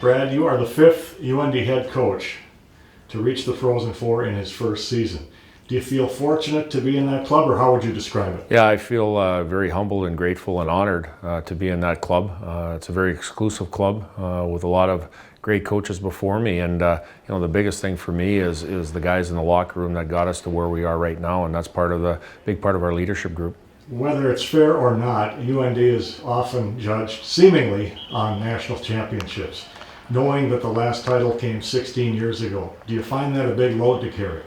Brad, you are the fifth UND head coach to reach the Frozen Four in his first season. Do you feel fortunate to be in that club, or how would you describe it? Yeah, I feel very humbled and grateful and honored to be in that club. It's a very exclusive club with a lot of great coaches before me, and the biggest thing for me is the guys in the locker room that got us to where we are right now, and that's big part of our leadership group. Whether it's fair or not, UND is often judged seemingly on national championships. Knowing that the last title came 16 years ago, do you find that a big load to carry?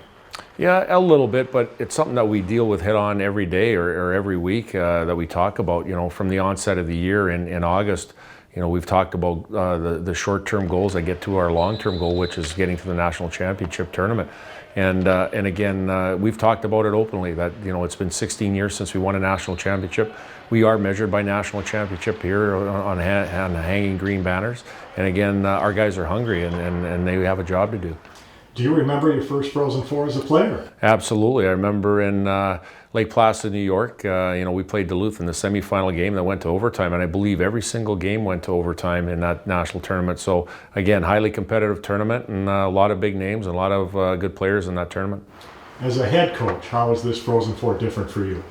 Yeah, a little bit, but it's something that we deal with head on every day or every week that we talk about. From the onset of the year in August, we've talked about the short-term goals that get to our long-term goal, which is getting to the national championship tournament. And again, we've talked about it openly that it's been 16 years since we won a national championship. We are measured by national championship here on hanging green banners. And again, our guys are hungry and they have a job to do. Do you remember your first Frozen Four as a player? Absolutely. I remember in Lake Placid, New York, we played Duluth in the semifinal game that went to overtime, and I believe every single game went to overtime in that national tournament. So again, highly competitive tournament and a lot of big names and a lot of good players in that tournament. As a head coach, how is this Frozen Four different for you?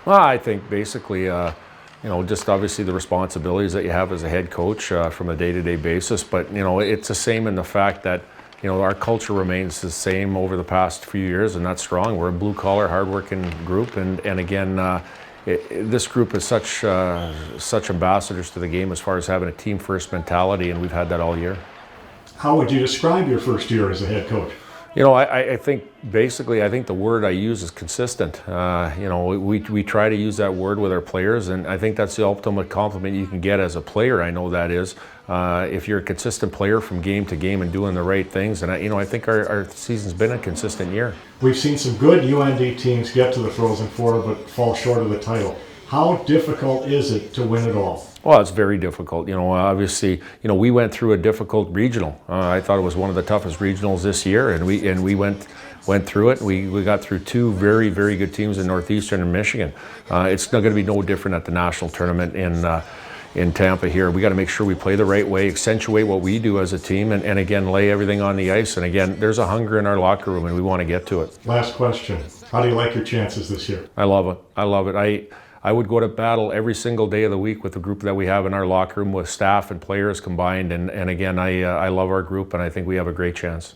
Well, I think basically, just obviously the responsibilities that you have as a head coach from a day-to-day basis, but it's the same in the fact that our culture remains the same over the past few years, and that's strong. We're a blue-collar, hard-working group, and again, this group is such ambassadors to the game as far as having a team-first mentality, and we've had that all year. How would you describe your first year as a head coach? I think basically, I think the word I use is consistent. We try to use that word with our players, and I think that's the ultimate compliment you can get as a player. I know that is if you're a consistent player from game to game and doing the right things. And I think our season's been a consistent year. We've seen some good UND teams get to the Frozen Four but fall short of the title. How difficult is it to win it all? Well, it's very difficult. Obviously, we went through a difficult regional. I thought it was one of the toughest regionals this year, and we went through it. We got through two very, very good teams in Northeastern and Michigan. It's not going to be no different at the national tournament in Tampa here. We got to make sure we play the right way, accentuate what we do as a team, and again, lay everything on the ice. And again, there's a hunger in our locker room, and we want to get to it. Last question. How do you like your chances this year? I love it. I love it. I would go to battle every single day of the week with the group that we have in our locker room with staff and players combined. And again, I love our group, and I think we have a great chance.